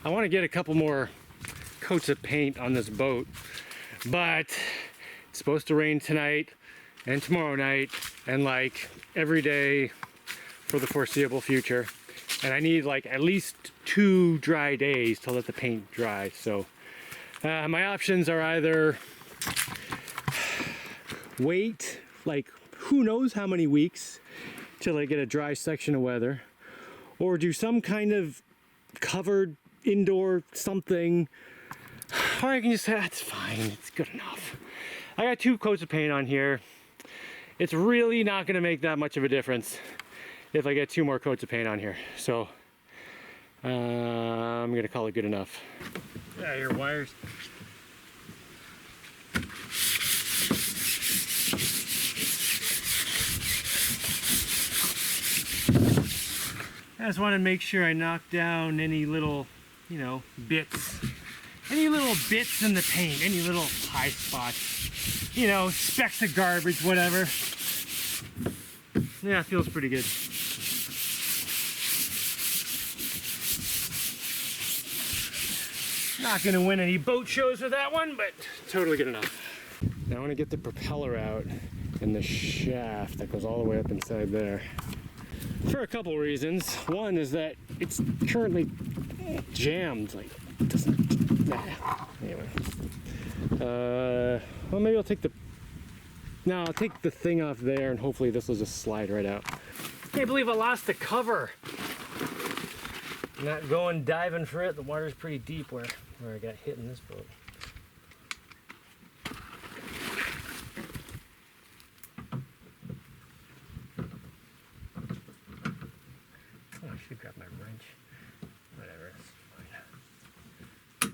I want to get a couple more coats of paint on this boat, but it's supposed to rain tonight and tomorrow night and like every day for the foreseeable future. And I need like at least 2 dry days to let the paint dry. So my options are either wait like who knows how many weeks till I get a dry section of weather, or do some kind of covered indoor something, or I can just say that's fine, it's good enough. I got 2 coats of paint on here. It's really not going to make that much of a difference if I get 2 more coats of paint on here. So I'm going to call it good enough. Yeah, your wires. I just want to make sure I knock down any little, you know, bits. Any little bits in the paint, any little high spots, you know, specks of garbage, whatever. Yeah, it feels pretty good. Not gonna win any boat shows with that one, but totally good enough. Now I want to get the propeller out and the shaft that goes all the way up inside there. For a couple reasons. One is that it's currently jammed, like it doesn't. Anyway. Well, maybe I'll take the. No, I'll take the thing off there, and hopefully this will just slide right out. Can't believe I lost the cover. Not going diving for it. The water's pretty deep where I got hit in this boat. Oh, I should grab my wrench. Whatever, it's fine.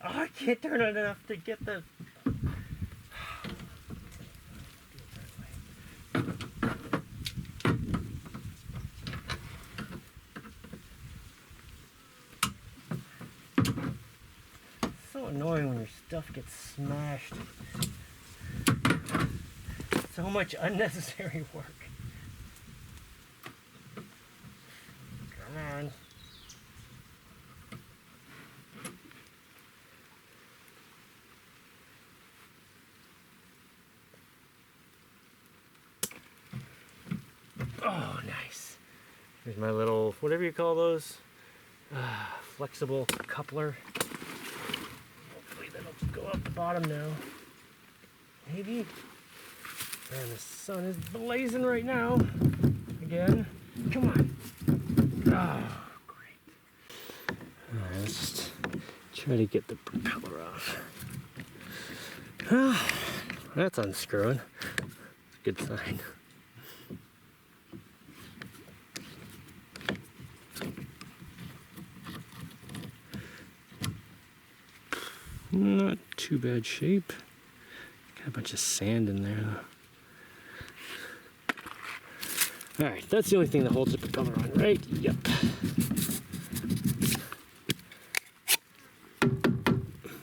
Oh, I can't turn it enough to get the... So annoying when your stuff gets smashed. So much unnecessary work. Come on. Oh, nice. Here's my little, whatever you call those, flexible coupler. Hopefully that'll go out the bottom now. Maybe. Man, the sun is blazing right now. Again. Come on. Oh, great. Alright, let's just try to get the propeller off. That's unscrewing. It's a good sign. Not too bad shape. Got a bunch of sand in there though. Alright, that's the only thing that holds the propeller on, right? Yep.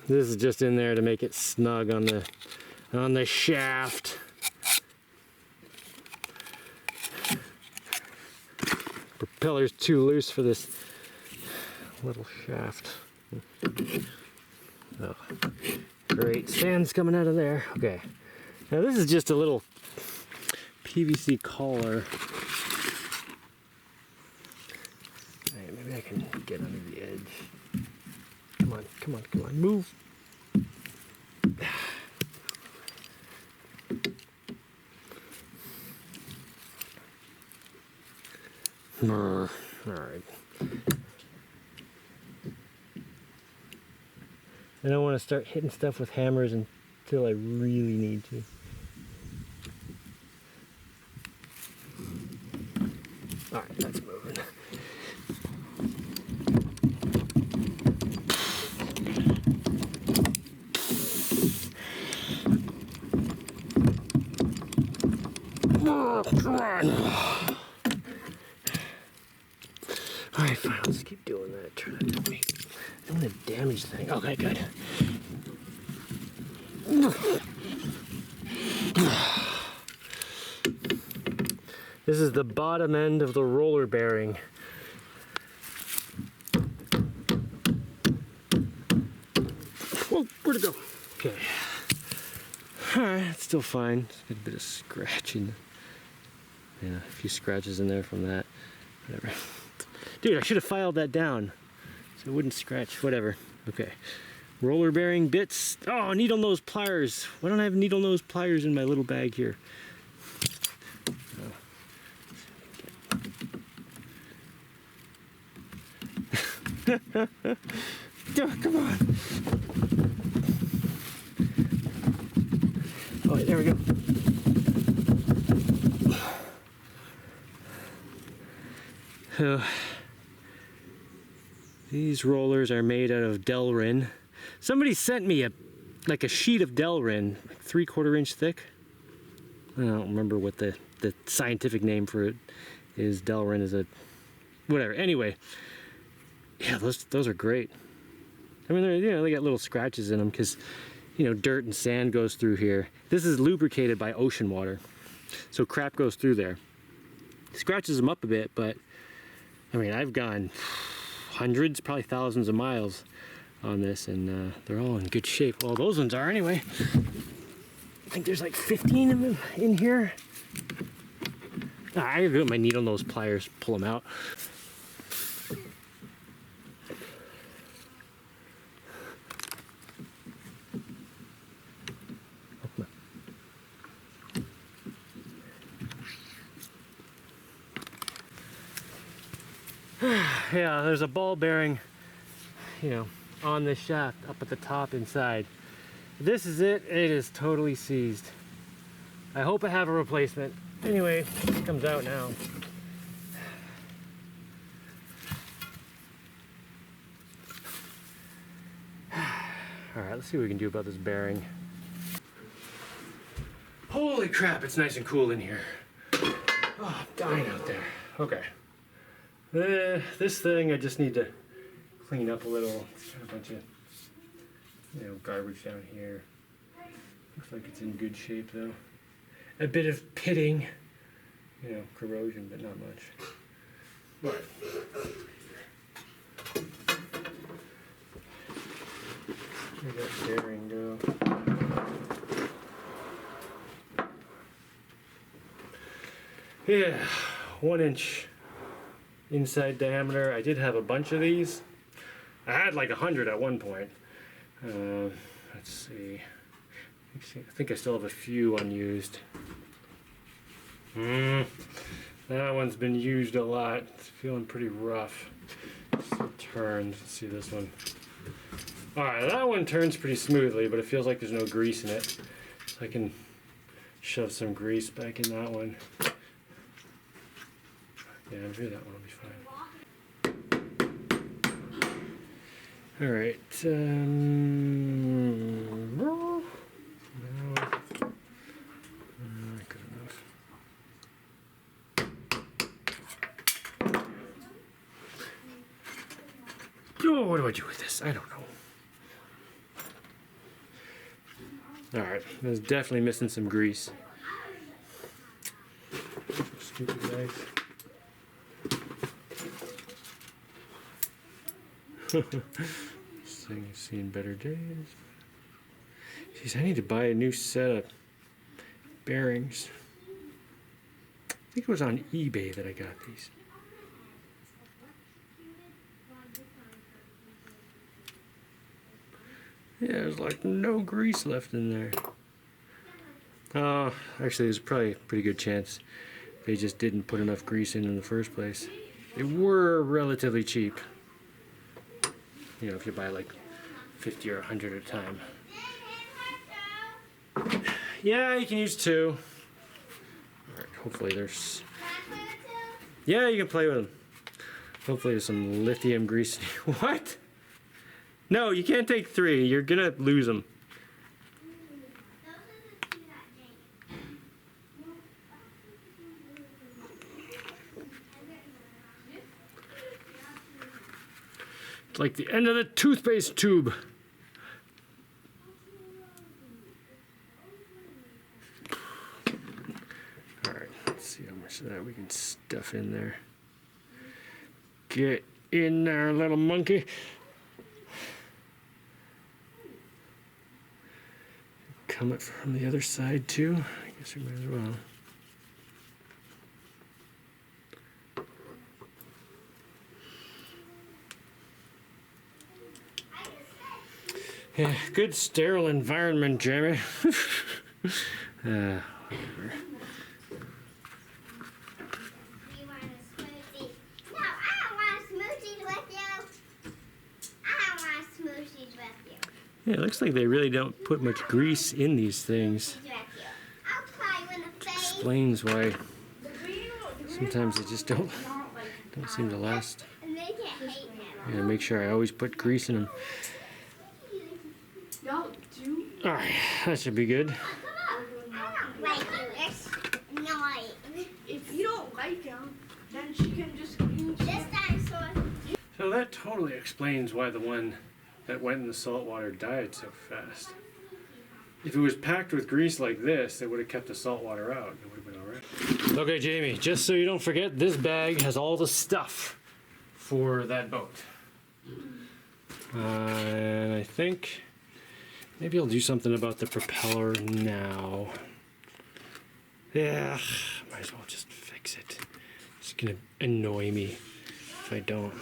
This is just in there to make it snug on the shaft. Propeller's too loose for this little shaft. Oh, great, sand's coming out of there. Okay, now this is just a little PVC collar. All right, maybe I can get under the edge. Come on, come on, come on, move. All right. I don't want to start hitting stuff with hammers until I really need to. Alright, that's moving. Oh, come on. Alright, fine, let's keep doing that. Try not to make... I don't want to damage the thing. Okay, good. This is the bottom end of the roller bearing. Where'd it go? Okay. Alright, it's still fine. Just got a bit of scratching. Yeah, a few scratches in there from that. Whatever. Dude, I should have filed that down so it wouldn't scratch. Whatever. Okay. Roller bearing bits. Oh, needle nose pliers. Why don't I have needle nose pliers in my little bag here? Oh, come on. Oh, there we go. These rollers are made out of Delrin. Somebody sent me a sheet of Delrin, like 3/4 inch thick. I don't remember what the scientific name for it is. Delrin is a whatever. Anyway, yeah, those are great. I mean, they got little scratches in them because dirt and sand goes through here. This is lubricated by ocean water, so crap goes through there. Scratches them up a bit, but I mean, I've gone hundreds, probably thousands of miles on this, and they're all in good shape. Well, those ones are anyway. I think there's like 15 of them in here. I got my needle nose pliers, pull them out. Yeah, there's a ball bearing, on this shaft up at the top inside. This is it. It is totally seized. I hope I have a replacement. Anyway, it comes out now. Alright, let's see what we can do about this bearing. Holy crap, it's nice and cool in here. Oh, I'm dying out there. Okay. This thing I just need to clean up a little. It's got a bunch of garbage down here. Looks like it's in good shape though. A bit of pitting, corrosion, but not much. But where'd that bearing go? Yeah, 1 inch inside diameter. I did have a bunch of these. I had like 100 at one point. Let's see. I think I still have a few unused. That one's been used a lot. It's feeling pretty rough. Still turns. Let's see this one. Alright, that one turns pretty smoothly, but it feels like there's no grease in it. So I can shove some grease back in that one. Yeah, I'm sure that one will be fine. Alright, no. Not good enough. Oh, what do I do with this? I don't know. Alright, that's definitely missing some grease. Stupid knife. This thing has seen better days. Jeez, I need to buy a new set of bearings. I think it was on eBay that I got these. Yeah, there's like no grease left in there. Actually, there's probably a pretty good chance they just didn't put enough grease in the first place. They were relatively cheap. If you buy like 50 or 100 at a time. Yeah, you can use 2. Alright, hopefully there's... Yeah, you can play with them. Hopefully there's some lithium grease. What? No, you can't take 3. You're gonna lose them. It's like the end of the toothpaste tube. Alright, let's see how much of that we can stuff in there. Get in there, little monkey. come it from the other side too. I guess we might as well. Yeah, good sterile environment, Jaimie. Whatever. Yeah, it looks like they really don't put much grease in these things. Which explains why sometimes they just don't seem to last. Yeah, make sure I always put grease in them. Alright, that should be good. If you don't like him, then she can just use So that totally explains why the one that went in the salt water died so fast. If it was packed with grease like this, it would have kept the salt water out. It would have been alright. Okay, Jaimie, just so you don't forget, this bag has all the stuff for that boat. And I think maybe I'll do something about the propeller now. Yeah, might as well just fix it. It's gonna annoy me if I don't.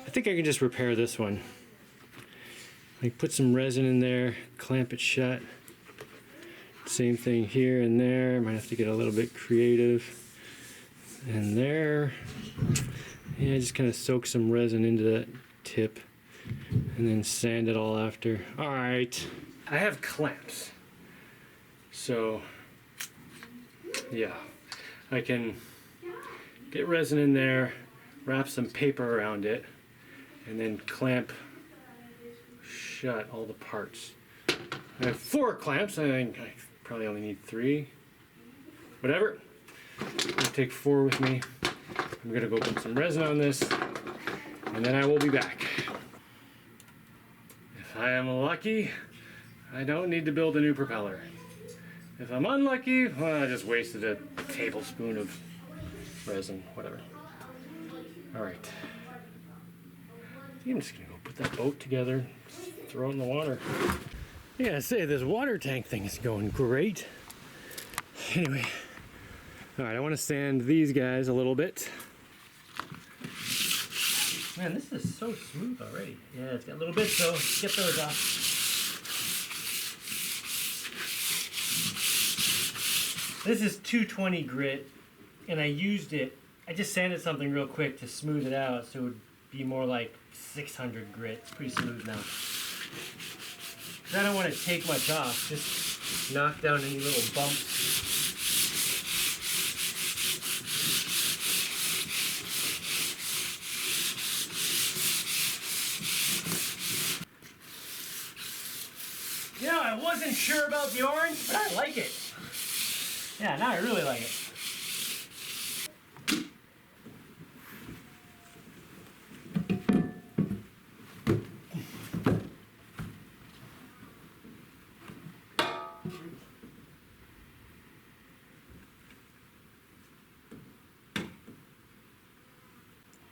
I think I can just repair this one. Like put some resin in there, clamp it shut. Same thing here and there. Might have to get a little bit creative. And there. Yeah, just kind of soak some resin into that tip and then sand it all after. All right. I have clamps. So, yeah, I can get resin in there, wrap some paper around it, and then clamp shut all the parts. I have 4 clamps. I think I probably only need 3. Whatever. I'll take 4 with me. I'm gonna go put some resin on this, and then I will be back. If I am lucky, I don't need to build a new propeller. If I'm unlucky, well, I just wasted a tablespoon of resin, whatever. All right. I'm just gonna go put that boat together, throw it in the water. I gotta say, this water tank thing is going great. Anyway, all right, I want to sand these guys a little bit. Man, this is so smooth already. Yeah, it's got little bits, so get those off. This is 220 grit, and I used it. I just sanded something real quick to smooth it out, so it would be more like 600 grit. It's pretty smooth now. Because I don't want to take much off, just knock down any little bumps. You know, I wasn't sure about the orange, but I like it. Yeah, now I really like it.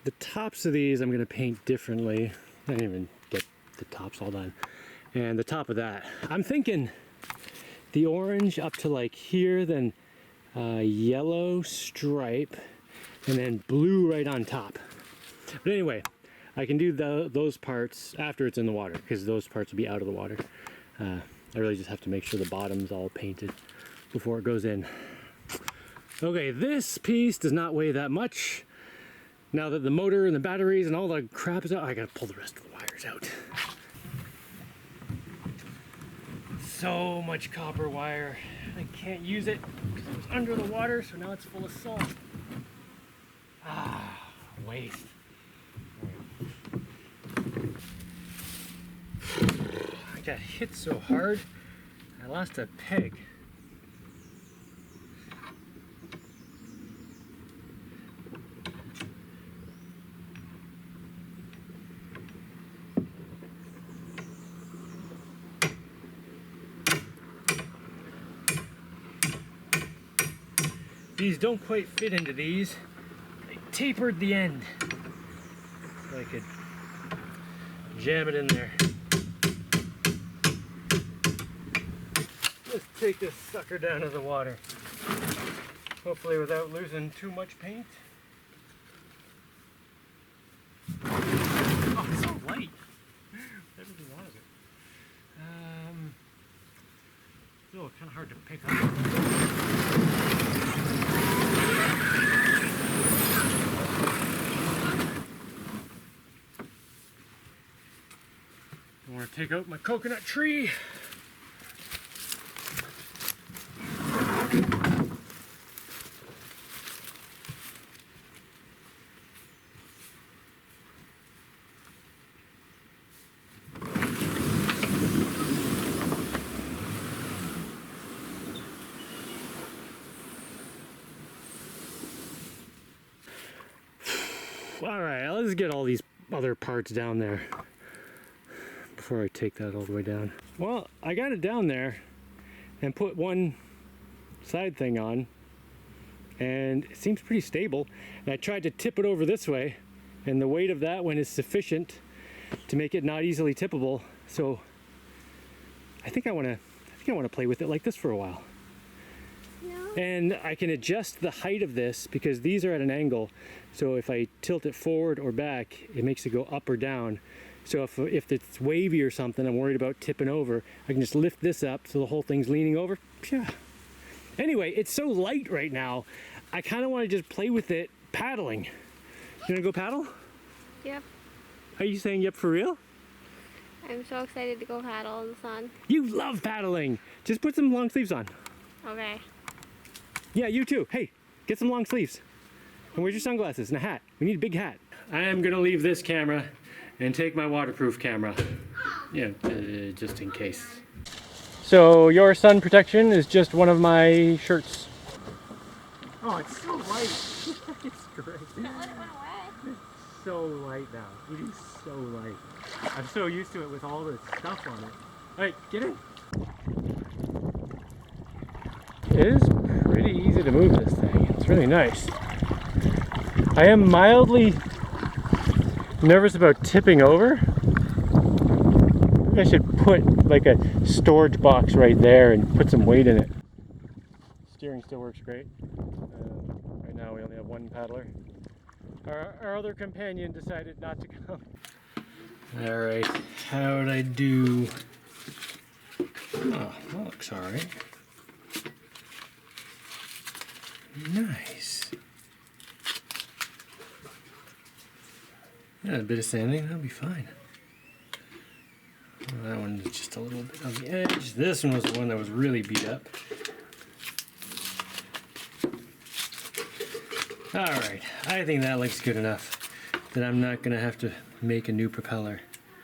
The tops of these I'm going to paint differently. I didn't even get the tops all done. And the top of that, I'm thinking the orange up to like here, then yellow stripe, and then blue right on top. But anyway, I can do those parts after it's in the water, because those parts will be out of the water. I really just have to make sure the bottom's all painted before it goes in. Okay, this piece does not weigh that much. Now that the motor and the batteries and all the crap is out, I gotta pull the rest of the wires out. So much copper wire. I can't use it because it was under the water, so now it's full of salt. Ah, waste. I got hit so hard, I lost a peg. These don't quite fit into these. They tapered the end so I could jam it in there. Let's take this sucker down to the water. Hopefully without losing too much paint. Oh, it's so light. Everything out of it. Still kind of hard to pick up. I want to take out my coconut tree. All right, let's get all these other parts down there before I take that all the way down. Well, I got it down there and put one side thing on, and it seems pretty stable. And I tried to tip it over this way, and the weight of that one is sufficient to make it not easily tippable. So I think I want to play with it like this for a while. And I can adjust the height of this because these are at an angle. So if I tilt it forward or back, it makes it go up or down. So if it's wavy or something, I'm worried about tipping over, I can just lift this up so the whole thing's leaning over. Yeah. Anyway, it's so light right now, I kind of want to just play with it paddling. You want to go paddle? Yep. Are you saying yep for real? I'm so excited to go paddle in the sun. You love paddling. Just put some long sleeves on. Okay. Yeah, you too. Hey, get some long sleeves. And where's your sunglasses and a hat? We need a big hat. I am gonna leave this camera and take my waterproof camera. Yeah, just in case. So your sun protection is just one of my shirts. Oh, it's so light. It's great. Don't let it run away. It's so light now. It is so light. I'm so used to it with all the stuff on it. All right, get in. It is pretty easy to move this thing. It's really nice. I am mildly nervous about tipping over. I should put like a storage box right there and put some weight in it. Steering still works great. Right now we only have one paddler. Our other companion decided not to come. Alright, how'd I do? Oh, that looks alright. Nice. Yeah, a bit of sanding, that'll be fine. Well, that one is just a little bit on the edge. This one was the one that was really beat up. Alright, I think that looks good enough that I'm not going to have to make a new propeller.